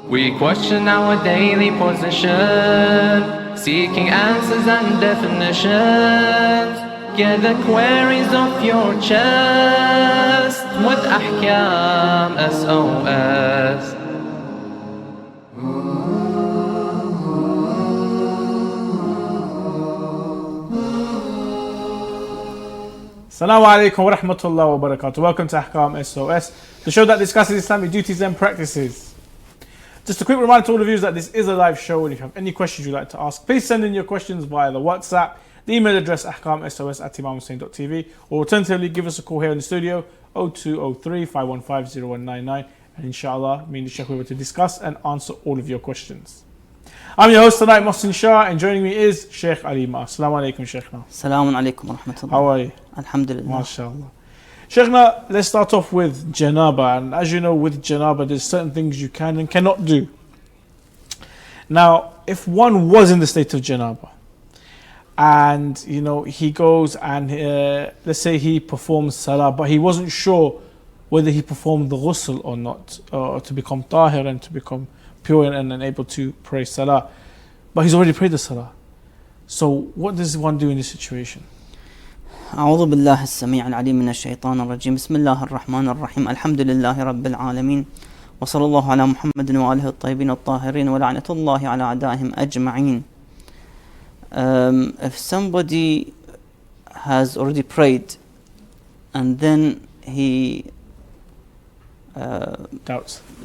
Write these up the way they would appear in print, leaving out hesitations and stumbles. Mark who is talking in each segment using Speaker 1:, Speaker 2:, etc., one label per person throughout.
Speaker 1: We question our daily position, seeking answers and definitions. Get the queries off your chest with Ahkam SOS.
Speaker 2: Assalamu alaikum wa rahmatullahi wa barakatuh. Welcome to Ahkam SOS, the show that discusses Islamic duties and practices. Just a quick reminder to all of you that this is a live show, and if you have any questions you'd like to ask, please send in your questions via the WhatsApp, the email address ahkamsos@imamhussein.tv, or alternatively give us a call here in the studio 0203 515 0199, and inshallah me and the Sheikh will be able to discuss and answer all of your questions. I'm your host tonight, Mohsin Shah, and joining me is Sheikh Alima. Assalamu alaikum, Sheikhna.
Speaker 3: Assalamu alaikum wa rahmatullah.
Speaker 2: How are you?
Speaker 3: Alhamdulillah.
Speaker 2: MashaAllah. Sheikhna, let's start off with Janaba. And as you know, with Janaba, there's certain things you can and cannot do. Now, if one was in the state of Janaba, and he goes and let's say he performs Salah, but he wasn't sure whether he performed the ghusl or not, or to become tahir and to become pure and able to pray Salah, but he's already prayed the Salah. So what does one do in this situation?
Speaker 3: أعوذ بالله السميع العليم من الشيطان الرجيم بسم الله الرحمن الرحيم الحمد لله رب العالمين وصلى الله على محمد وآله الطيبين الطاهرين ولعنة الله على أعدائهم أجمعين. If somebody has already prayed and then he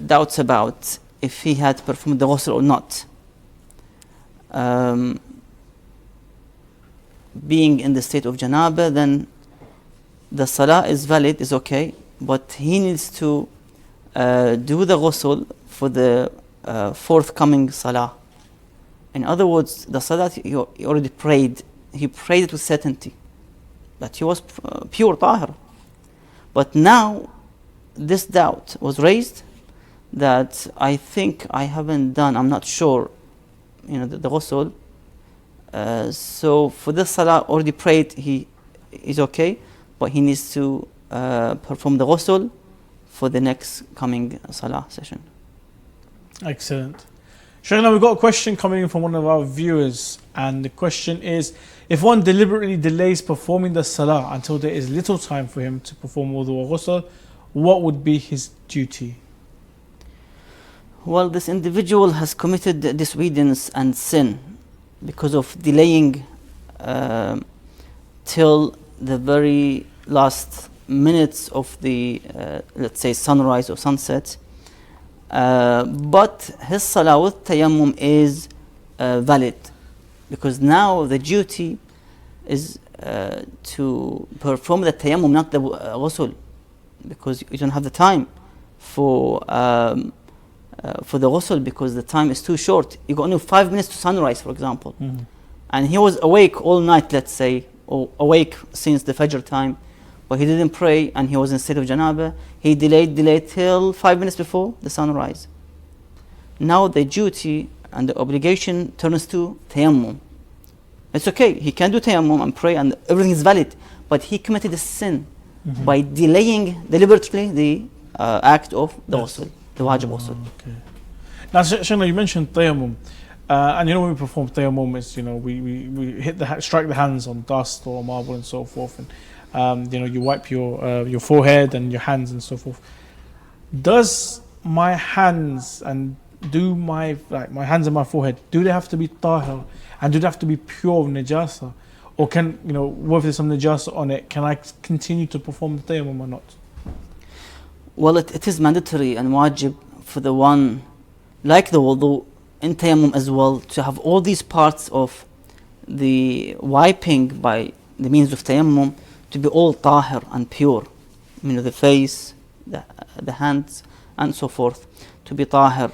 Speaker 3: doubts about if he had performed the ghusl or not, being in the state of Janaba, then the Salah is valid, is okay, but he needs to do the ghusl for the forthcoming Salah. In other words, the Salah he already prayed, he prayed it with certainty that he was pure tahir. But now this doubt was raised that I think I haven't done, I'm not sure, the ghusl. So for this Salah already prayed, he is okay, but he needs to perform the ghusl for the next coming Salah session.
Speaker 2: Excellent. Shaykhna, we've got a question coming in from one of our viewers, and the question is, if one deliberately delays performing the Salah until there is little time for him to perform wudu or ghusl, what would be his duty?
Speaker 3: Well, this individual has committed disobedience and sin because of delaying till the very last minutes of the, let's say, sunrise or sunset. But his Salah with tayammum is valid, because now the duty is to perform the tayammum, not the ghusl, because you don't have the time for the ghusl, because the time is too short. You got only 5 minutes to sunrise, for example.
Speaker 2: Mm-hmm.
Speaker 3: And he was awake all night, let's say, or awake since the Fajr time, but he didn't pray and he was in state of Janaba. He delayed till 5 minutes before the sunrise. Now the duty and the obligation turns to tayammum. It's okay, he can do tayammum and pray and everything is valid, but he committed a sin by delaying deliberately the act of the ghusl, the wajib ghusl.
Speaker 2: Okay. Now, Shaykhna, you mentioned tayammum, and when we perform tayammum, it's, we strike the hands on dust or marble and so forth, and you wipe your forehead and your hands and so forth. Does my hands and my hands and my forehead, do they have to be tahir, and do they have to be pure of najasa, or can whether there's some najasa on it, can I continue to perform the tayammum or not?
Speaker 3: Well, it is mandatory and wajib for the one, like the wudu, in tayammum as well, to have all these parts of the wiping by the means of tayammum to be all tahir and pure. The face, the hands, and so forth, to be tahir.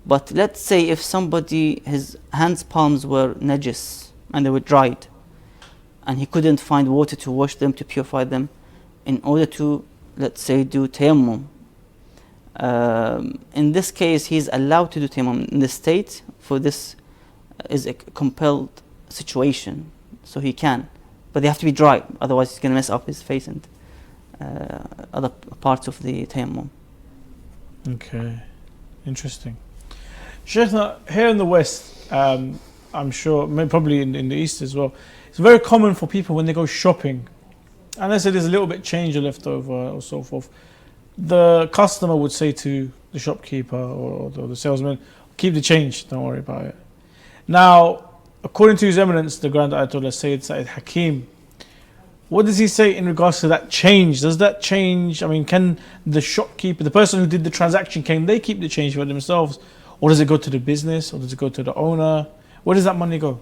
Speaker 3: But let's say if somebody, his hands palms were najis and they were dried, and he couldn't find water to wash them, to purify them, in order to, let's say, do tayammum. In this case, he's allowed to do tayammum. In the state, for this is a compelled situation, so he can. But they have to be dry, otherwise he's going to mess up his face and other parts of the tayammum.
Speaker 2: Okay, interesting. Shaykhna, here in the West, I'm sure, probably in the East as well, it's very common for people when they go shopping, unless it is a little bit change or left over or so forth, the customer would say to the shopkeeper or the salesman, keep the change, don't worry about it. Now, according to His Eminence, the Grand Ayatollah Sayyid Sa'id Hakim, what does he say in regards to that change? Does that change, I mean, can the shopkeeper, the person who did the transaction, can they keep the change for themselves? Or does it go to the business? Or does it go to the owner? Where does that money go?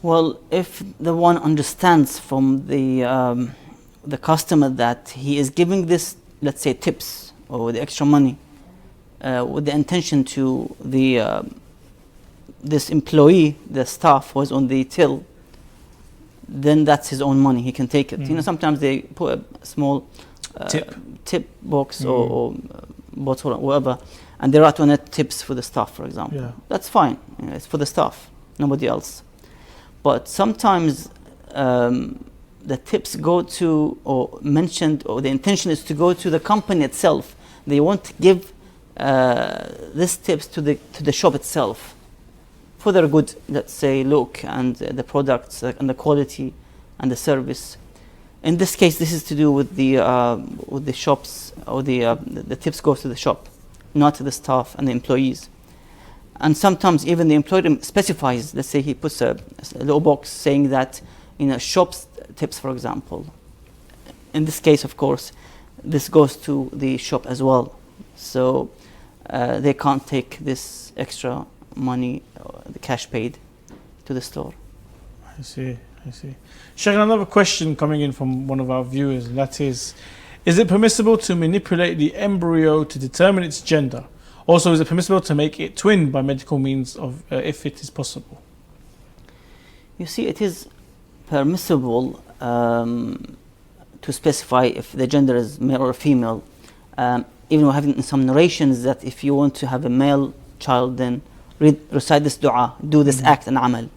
Speaker 3: Well, if the one understands from the customer that he is giving this, let's say, tips or the extra money with the intention to the this employee, the staff who is on the till, then that's his own money. He can take it. You know, sometimes they put a small tip box or bottle or whatever, and they write on it tips for the staff, for example.
Speaker 2: Yeah.
Speaker 3: That's fine. You know, it's for the staff, nobody else. But sometimes the tips go to, or mentioned, or the intention is to go to the company itself. They want to give these tips to the shop itself for their good, let's say, look and the products and the quality and the service. In this case, this is to do with the shops, or the tips go to the shop, not to the staff and the employees. And sometimes even the employer specifies, let's say he puts a little box saying that, you know, shop's tips, for example. In this case, of course, this goes to the shop as well. So they can't take this extra money, the cash paid, to the store.
Speaker 2: I see. Shaykh, another question coming in from one of our viewers, and that is it permissible to manipulate the embryo to determine its gender? Also, is it permissible to make it twin by medical means if it is possible?
Speaker 3: You see, it is permissible to specify if the gender is male or female. Even we're having some narrations that if you want to have a male child, then recite this dua, do this act and amal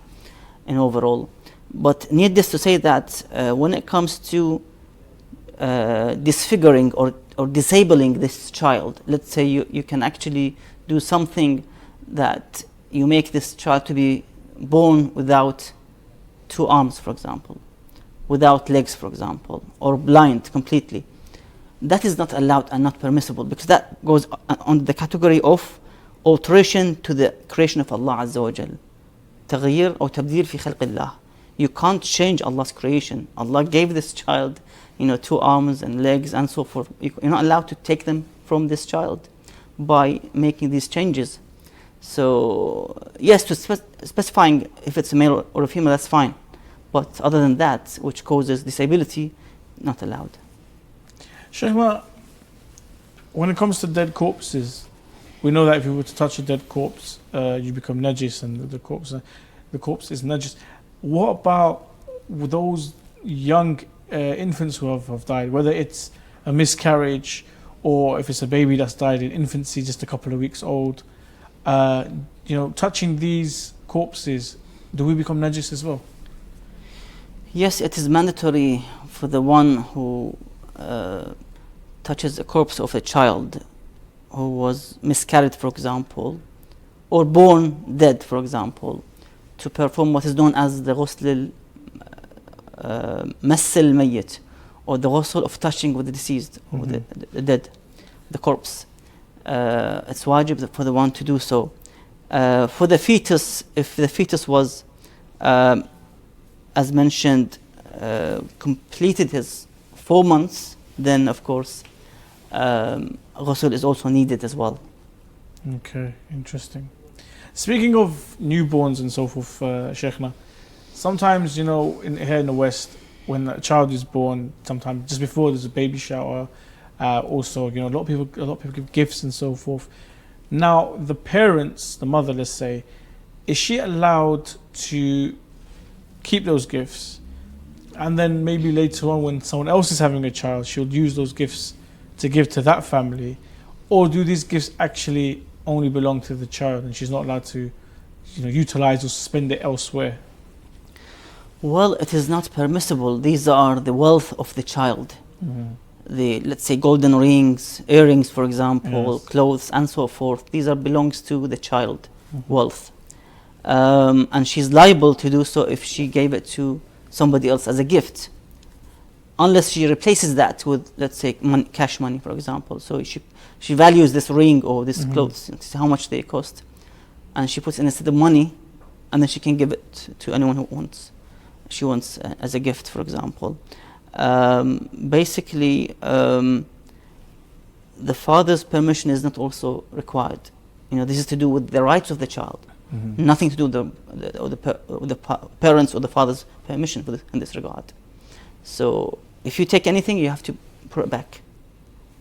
Speaker 3: in overall. But needless to say that when it comes to disfiguring or disabling this child, let's say you can actually do something that you make this child to be born without 2 arms, for example, without legs, for example, or blind completely. That is not allowed and not permissible, because that goes on the category of alteration to the creation of Allah Azza wa Jal. تغيير أو تبديل في خلق الله. You can't change Allah's creation. Allah gave this child, you know, 2 arms and legs and so forth. You're not allowed to take them from this child by making these changes. So yes, to specifying if it's a male or a female, that's fine. But other than that, which causes disability, not allowed.
Speaker 2: Shaykh, when it comes to dead corpses, we know that if you were to touch a dead corpse, you become najis, and the corpse is najis. What about those young infants who have died, whether it's a miscarriage or if it's a baby that's died in infancy, just a couple of weeks old? You know, touching these corpses, do we become najis as well?
Speaker 3: Yes, it is mandatory for the one who touches the corpse of a child who was miscarried, for example, or born dead, for example, to perform what is known as the ghusl mass al-mayyit, or the ghusl of touching with the deceased, or the dead, the corpse. It's wajib for the one to do so. For the fetus, if the fetus was, as mentioned, completed his 4 months, then of course ghusl is also needed as well.
Speaker 2: Okay, interesting. Speaking of newborns and so forth, Shaykhna, sometimes, you know, here in the West, when a child is born, sometimes just before there's a baby shower, also, you know, a lot of people give gifts and so forth. Now, the parents, the mother, let's say, is she allowed to keep those gifts, and then maybe later on when someone else is having a child, she'll use those gifts to give to that family? Or do these gifts actually only belong to the child and she's not allowed to, you know, utilize or spend it elsewhere?
Speaker 3: Well, it is not permissible. These are the wealth of the child. the, let's say, golden rings, earrings, for example,
Speaker 2: Yes.
Speaker 3: clothes, and so forth. These are belongs to the child, wealth, and she's liable to do so if she gave it to somebody else as a gift, unless she replaces that with, let's say, cash money, for example. So she values this ring or this clothes, how much they cost, and she puts in instead of money, and then she can give it to anyone who wants. She wants as a gift, for example. Basically, the father's permission is not also required. This is to do with the rights of the child, nothing to do with the parents or the father's permission in this regard. So if you take anything, you have to put it back.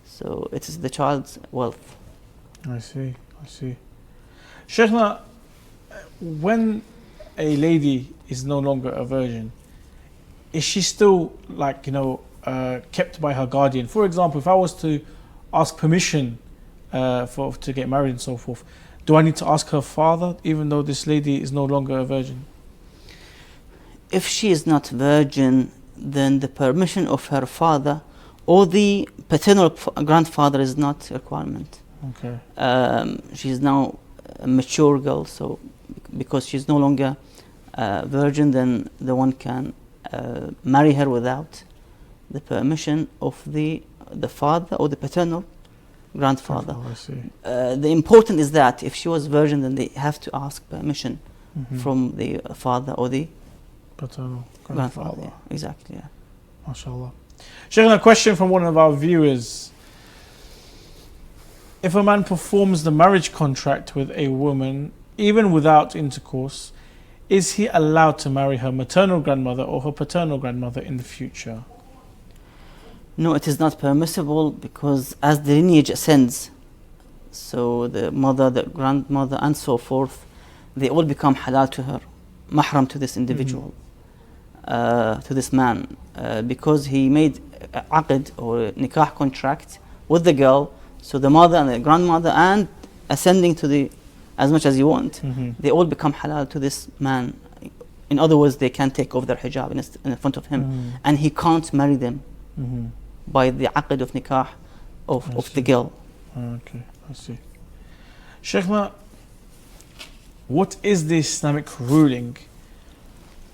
Speaker 3: So it is the child's wealth.
Speaker 2: I see. Sheikhna, when a lady is no longer a virgin, is she still kept by her guardian? For example, if I was to ask permission to get married and so forth, do I need to ask her father, even though this lady is no longer a virgin?
Speaker 3: If she is not virgin, then the permission of her father or the paternal grandfather is not a requirement.
Speaker 2: Okay.
Speaker 3: She's now a mature girl, so because she's no longer virgin, then the one can marry her without the permission of the father or the paternal grandfather.
Speaker 2: Oh, I see.
Speaker 3: The important is that if she was virgin, then they have to ask permission from the father or the
Speaker 2: paternal
Speaker 3: grandfather.
Speaker 2: grandfather.
Speaker 3: Yeah, exactly. Yeah.
Speaker 2: MashaAllah. Sheikhna, a question from one of our viewers. If a man performs the marriage contract with a woman, even without intercourse, is he allowed to marry her maternal grandmother or her paternal grandmother in the future?
Speaker 3: No, it is not permissible, because as the lineage ascends, so the mother, the grandmother, and so forth, they all become halal to her, mahram to this individual, to this man, because he made aqd or nikah contract with the girl. So the mother and the grandmother, and ascending to the as much as you want, they all become halal to this man. In other words, they can take off their hijab in front of him, and he can't marry them by the aqd of nikah of the girl.
Speaker 2: Okay, I see. Sheikhna, what is the Islamic ruling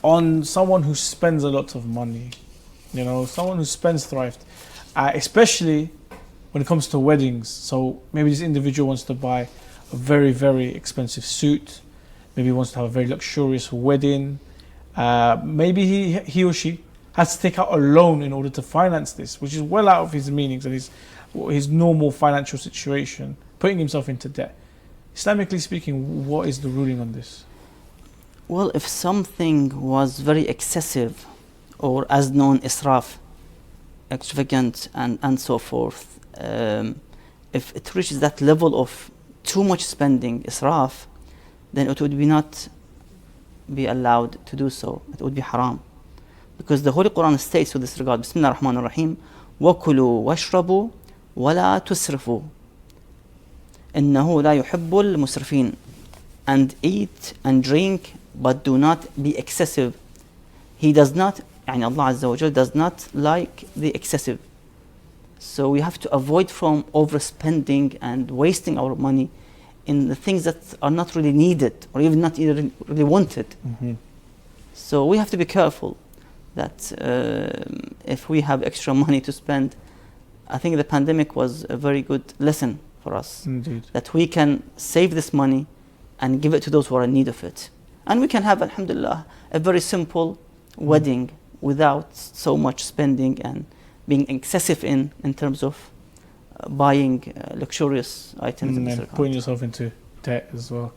Speaker 2: on someone who spends a lot of money? Someone who spends thrift, especially when it comes to weddings. So maybe this individual wants to buy a very, very expensive suit. Maybe he wants to have a very luxurious wedding. Maybe he or she has to take out a loan in order to finance this, which is well out of his meanings and his normal financial situation, putting himself into debt. Islamically speaking, what is the ruling on this?
Speaker 3: Well, if something was very excessive, or as known israf, extravagant, and so forth, if it reaches that level of too much spending, israf, then it would not be allowed to do so. It would be haram. Because the Holy Quran states with this regard, Bismillah ar-Rahman ar-Rahim, وَكُلُوا وَاشْرَبُوا وَلَا تُسْرِفُوا إِنَّهُ لَا يُحِبُّ الْمُسْرِفِينَ. And eat and drink, but do not be excessive. He does not, Allah Azza wa Jal does not like the excessive. So we have to avoid from overspending and wasting our money in the things that are not really needed or even not really wanted. So we have to be careful that if we have extra money to spend, I think the pandemic was a very good lesson for us.
Speaker 2: Indeed.
Speaker 3: That we can save this money and give it to those who are in need of it. And we can have, alhamdulillah, a very simple wedding without so much spending and being excessive in terms of buying luxurious items.
Speaker 2: And then putting yourself into debt as well.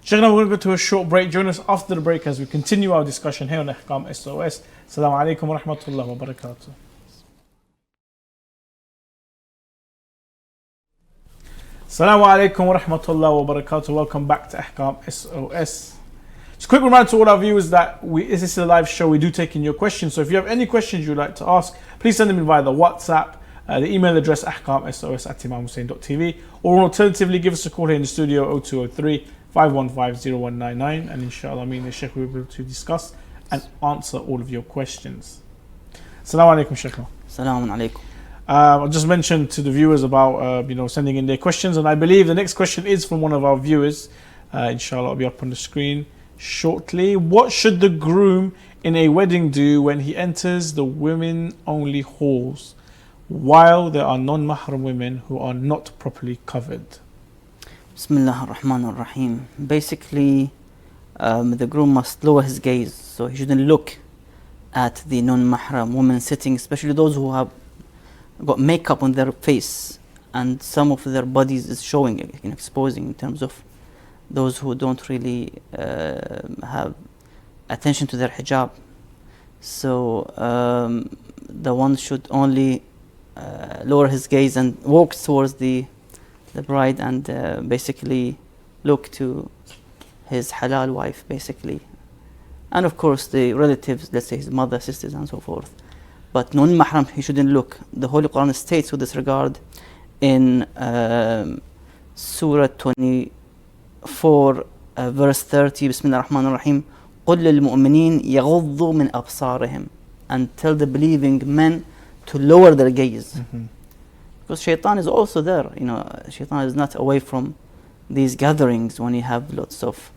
Speaker 2: Sheikhna, we're going to go to a short break. Join us after the break as we continue our discussion here on Ahkam SOS. Assalamu alaikum wa rahmatullahi wa barakatuh. Assalamu alaikum wa rahmatullahi wa barakatuh. Welcome back to Ahkam SOS. Just a quick reminder to all our viewers that this is a live show. We do take in your questions. So if you have any questions you'd like to ask, please send them in via the WhatsApp, the email address ahkamsos@imamhussein.tv, or alternatively give us a call here in the studio 0203 515 0199, and inshallah the Sheikh will be able to discuss and answer all of your questions. Assalamu alaikum, Sheikh.
Speaker 3: Assalamu alaikum.
Speaker 2: I just mentioned to the viewers about sending in their questions, and I believe the next question is from one of our viewers. Inshallah, it'll be up on the screen shortly. What should the groom in a wedding do when he enters the women-only halls while there are non-mahram women who are not properly covered?
Speaker 3: Bismillah ar-Rahman ar-Rahim. Basically, the groom must lower his gaze, so he shouldn't look at the non-mahram women sitting, especially those who have got makeup on their face and some of their bodies is showing, exposing, in terms of those who don't really have attention to their hijab. So the one should only lower his gaze and walk towards the bride and basically look to his halal wife, basically. And of course the relatives, let's say his mother, sisters and so forth. But non-mahram, he shouldn't look. The Holy Quran states with this regard in Surah 24, verse 30, Bismillah ar-Rahman ar-Rahim, قُلْ لِلْمُؤْمِنِينَ يَغُضُّوا مِنْ أَبْصَارِهِمْ, and tell the believing men to lower their gaze. Because shaitan is also there. Shaitan is not away from these gatherings when you have lots of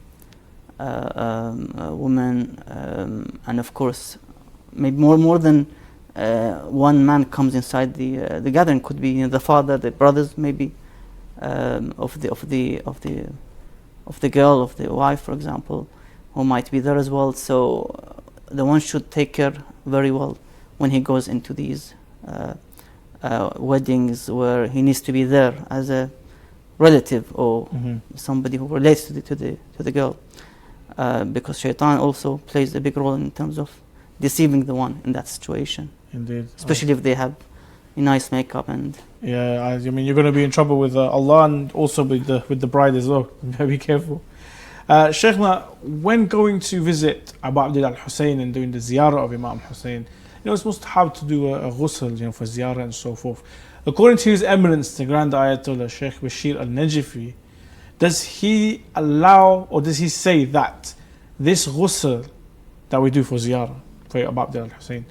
Speaker 3: women, and of course maybe more than one man comes inside the gathering. Could be the father, the brothers, maybe of the girl, of the wife, for example, who might be there as well. So the one should take care very well when he goes into these weddings where he needs to be there as a relative or somebody who relates to the girl, because shaitan also plays a big role in terms of deceiving the one in that situation.
Speaker 2: Indeed.
Speaker 3: Especially if they have nice makeup and...
Speaker 2: Yeah, I mean, you're going to be in trouble with Allah and also with the bride as well. Be careful. Shaykhna, when going to visit Abu Abdullah al-Hussein and doing the ziyarah of Imam Hussein, it's mustahab to do a ghusl, for ziyarah and so forth. According to His Eminence, the Grand Ayatollah Sheikh Bashir al-Najifi, does he allow or does he say that this ghusl that we do for ziyarah, for Abu Abdullah al-Hussein,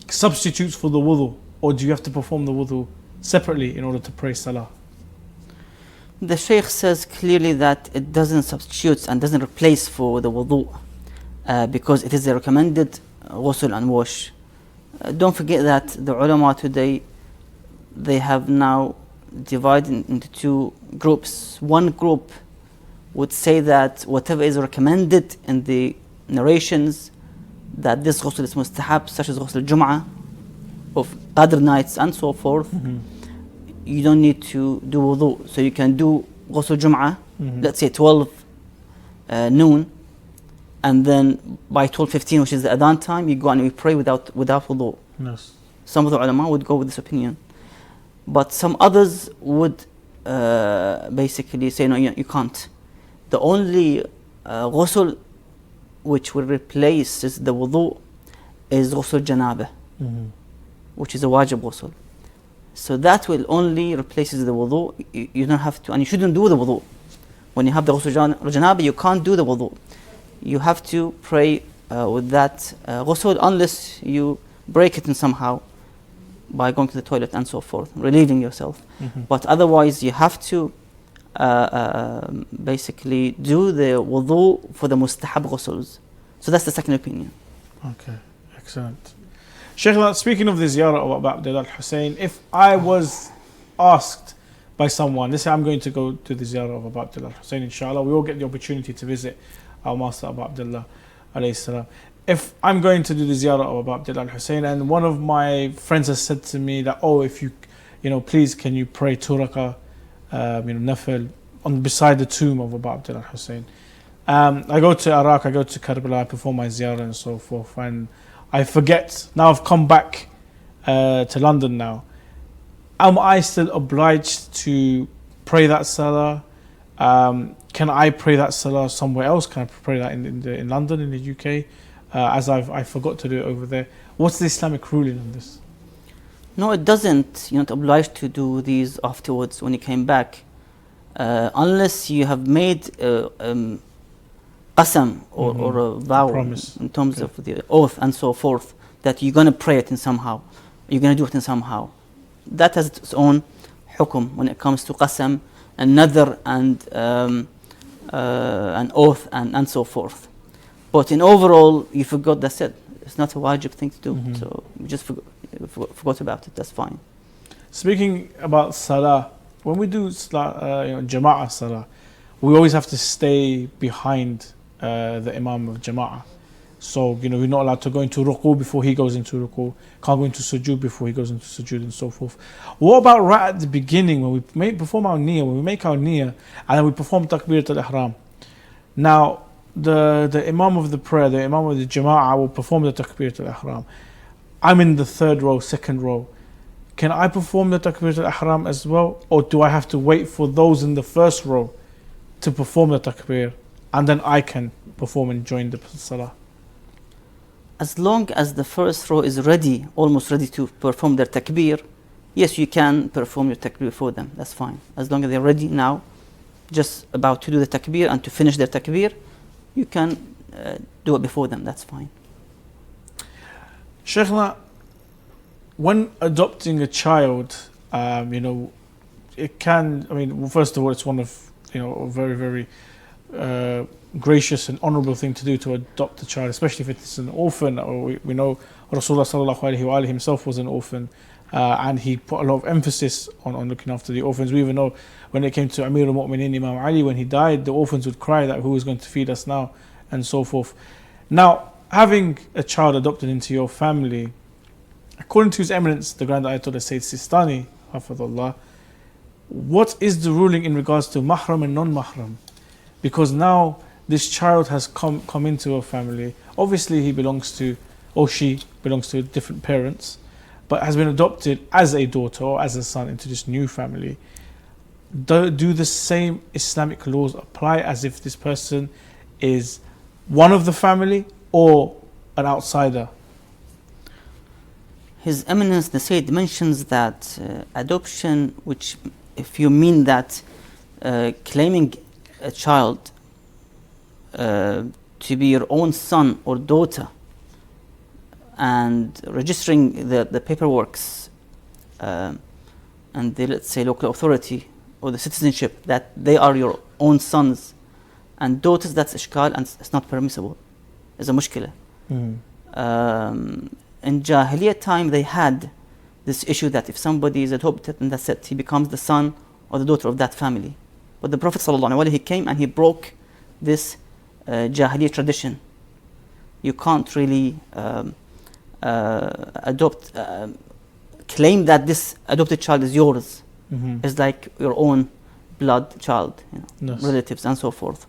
Speaker 2: substitutes for the wudu, or do you have to perform the wudu separately in order to pray Salah?
Speaker 3: The Shaykh says clearly that it doesn't substitute and doesn't replace for the wudu, because it is a recommended ghusl and wash. Don't forget that the ulama today, they have now divided into two groups. One group would say that whatever is recommended in the narrations, that this ghusl is mustahab, such as ghusl Jum'ah, of Qadr nights and so forth, you don't need to do wudu. So you can do ghusl Jum'ah, let's say 12 noon, and then by 12:15, which is the adhan time, you go and you pray without wudu.
Speaker 2: Yes.
Speaker 3: Some of the ulama would go with this opinion, but some others would basically say no, you can't. The only ghusl which will replace the wudu is ghusl Janaba, which is a wajib ghusl. So that will only replaces the wudu. You don't have to, and you shouldn't do the wudu. When you have the ghusl Janaba, you can't do the wudu. You have to pray with that ghusl unless you break it in somehow by going to the toilet and so forth, relieving yourself. But otherwise you have to basically do the wudu for the mustahab ghusls. So that's the second opinion.
Speaker 2: Okay, excellent. Shaykh, speaking of the ziyarah of Abu Abdullah al-Hussein, if I was asked by someone, let's say I'm going to go to the ziyarah of Abu Abdullah al-Hussein, inshallah, we all get the opportunity to visit our master Abu Abdullah alayhi salam. If I'm going to do the ziyarah of Abu Abdullah al-Hussein and one of my friends has said to me that, if you please can you pray 2 rakah, nafil on beside the tomb of Abu Abdullah al-Hussein. I go to Iraq, I go to Karbala, I perform my ziyarah and so forth, and I forget. Now I've come back to London now. Am I still obliged to pray that salah? Can I pray that salah somewhere else? Can I pray that in London, in the UK? As I forgot to do it over there. What's the Islamic ruling on this?
Speaker 3: No, it doesn't. You're not obliged to do these afterwards when you came back, unless you have made qasam or a vow,
Speaker 2: promise,
Speaker 3: in terms of the oath and so forth, that you're going to pray it in somehow, you're going to do it in somehow. that has its own hukum when it comes to qasam and nadr and an oath and so forth. But in overall, you forgot, that's it. It's not a wajib thing to do. So you just forgot about it, that's fine.
Speaker 2: Speaking about salah, when we do jama'ah salah, we always have to stay behind the imam of jama'ah. So, we're not allowed to go into ruku before he goes into ruku, can't go into sujood before he goes into sujood and so forth. What about right at the beginning when we perform our niyyah, when we make our niyyah and then we perform takbirat al-ihram? Now, the imam of the prayer, the imam of the jama'ah will perform the takbirat al-ihram. I'm in the third row, second row. Can I perform the takbirat al-ihram as well? Or do I have to wait for those in the first row to perform the takbir and then I can perform and join the salah?
Speaker 3: As long as the first row is ready, almost ready to perform their takbir, yes, you can perform your takbir for them. That's fine. As long as they're ready now, just about to do the takbir and to finish their takbir, you can do it before them. That's fine.
Speaker 2: Shaykhna, when adopting a child, it can, first of all, it's one of, a very, very gracious and honorable thing to do to adopt a child, especially if it's an orphan. Or we know Rasulullah sallallahu alaihi wa himself was an orphan, and he put a lot of emphasis on looking after the orphans. We even know when it came to Amir al-Mu'minin Imam Ali, when he died, the orphans would cry that who is going to feed us now, and so forth. Now, having a child adopted into your family, according to His Eminence, the Grand Ayatollah Sayyid Sistani, Hafidhullah, what is the ruling in regards to mahram and non-mahram? Because now this child has come into a family. Obviously he belongs to, or she belongs to different parents, but has been adopted as a daughter or as a son into this new family. Do the same Islamic laws apply as if this person is one of the family or an outsider?
Speaker 3: His Eminence the Sayyid mentions that adoption, which if you mean that claiming a child to be your own son or daughter and registering the paperworks and the, let's say, local authority or the citizenship that they are your own sons and daughters, that's ishkal and it's not permissible. It's a mushkila. In Jahiliyyah time they had this issue that if somebody is adopted and that's it, he becomes the son or the daughter of that family. But the Prophet ﷺ, he came and he broke this Jahiliyyah tradition. You can't really claim that this adopted child is yours. It's like your own blood child,
Speaker 2: Yes.
Speaker 3: relatives and so forth.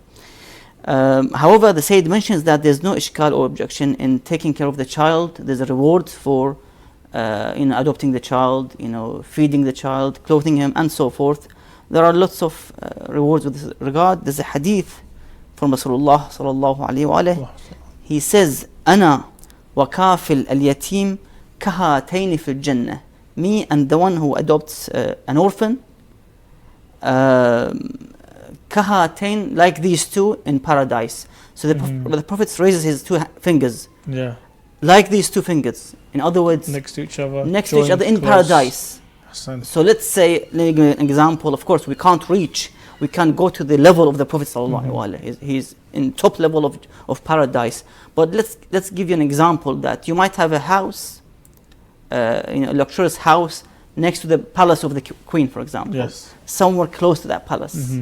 Speaker 3: However, the Sayyid mentions that there's no ishkal or objection in taking care of the child. There's a reward for adopting the child, feeding the child, clothing him and so forth. There are lots of rewards with this regard. There's a hadith from Rasulullah sallallahu alaihi wa. He says, "Ana wa kafil al-yatim kahatayn fil jannah." Me and the one who adopts an orphan, kahatayn, like these two in paradise. So the Prophet raises his two fingers.
Speaker 2: Yeah.
Speaker 3: Like these two fingers. In other words,
Speaker 2: Next to each other.
Speaker 3: Next to each other in
Speaker 2: close.
Speaker 3: paradise. So let's say, let me give you an example. Of course, we can't go to the level of the Prophet ﷺ. He's in top level of paradise. But let's give you an example that you might have a house, a luxurious house next to the palace of the queen, for example.
Speaker 2: Yes.
Speaker 3: Somewhere close to that palace,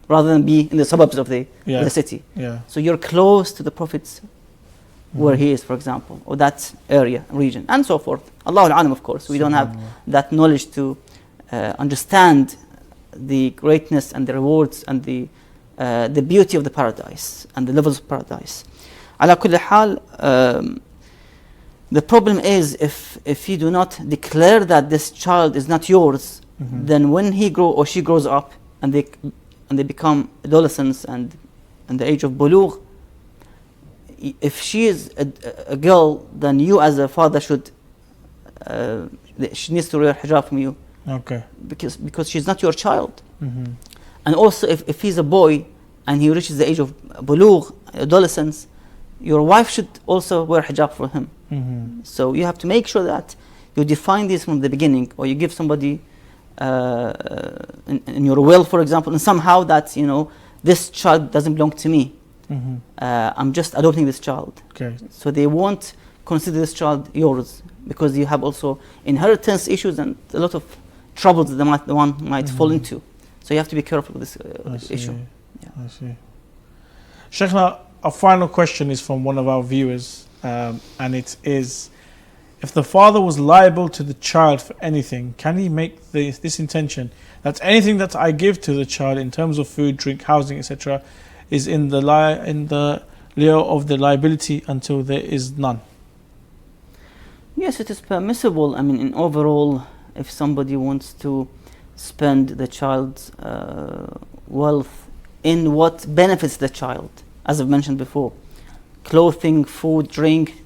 Speaker 3: rather than be in the suburbs of the city.
Speaker 2: Yeah.
Speaker 3: So you're close to the Prophet's where he is, for example, or that area, region, and so forth. Allahu al-alam, of course. We don't have that knowledge to understand the greatness and the rewards and the beauty of the paradise and the levels of paradise. Ala kulli hal, the problem is if you do not declare that this child is not yours, then when he or she grows up and they become adolescents and the age of bulugh, if she is a girl, then you as a father should she needs to wear hijab from you.
Speaker 2: Okay.
Speaker 3: Because she's not your child. And also if he's a boy and he reaches the age of bulugh, adolescence, your wife should also wear hijab for him. So you have to make sure that you define this from the beginning, or you give somebody in your will, for example, and somehow that, you know, this child doesn't belong to me. I'm just adopting this child.
Speaker 2: Okay.
Speaker 3: So they won't consider this child yours, because you have also inheritance issues and a lot of troubles that the one might fall into. So you have to be careful with this issue. Yeah.
Speaker 2: I see. Sheikhna, a final question is from one of our viewers, and it is: if the father was liable to the child for anything, can he make this intention that anything that I give to the child in terms of food, drink, housing, etc., is in the lieu of the liability until there is none?
Speaker 3: Yes, it is permissible. I mean, in overall, if somebody wants to spend the child's wealth in what benefits the child, as I've mentioned before, clothing, food, drink,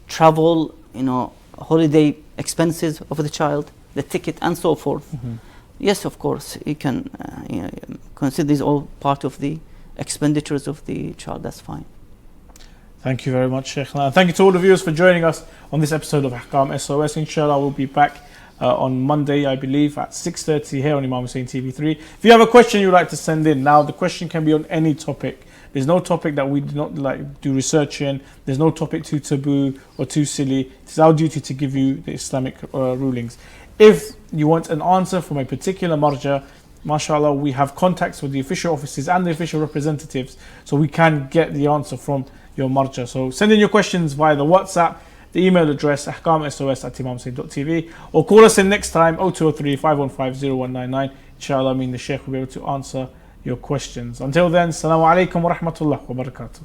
Speaker 3: travel, you know, holiday expenses of the child, the ticket, and so forth. Yes, of course, you can you know, consider these all part of the expenditures of the child. That's fine.
Speaker 2: Thank you very much, Sheikhna. And thank you to all the viewers for joining us on this episode of Ahkam SOS. Inshallah, we'll be back on Monday, I believe, at 6:30 here on Imam Hussein TV3. If you have a question you'd like to send in, now the question can be on any topic. There's no topic that we do not do research in. There's no topic too taboo or too silly. It's our duty to give you the Islamic rulings. If you want an answer from a particular marja, mashallah, we have contacts with the official offices and the official representatives, so we can get the answer from your marja. So send in your questions via the WhatsApp, the email address ahkamsos@imamhussein.tv, or call us in next time 0203 515 0199. Inshallah, the Sheikh will be able to answer your questions. Until then, Assalamu alaikum wa rahmatullah wa barakatuh.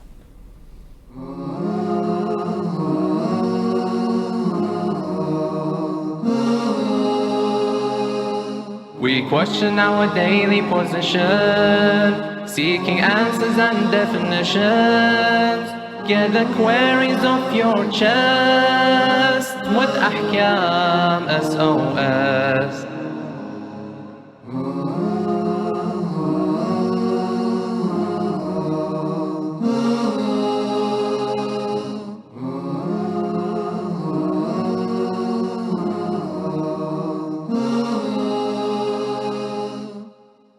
Speaker 1: We question our daily position, seeking answers and definitions. Get the queries off your chest with Ahkam SOS.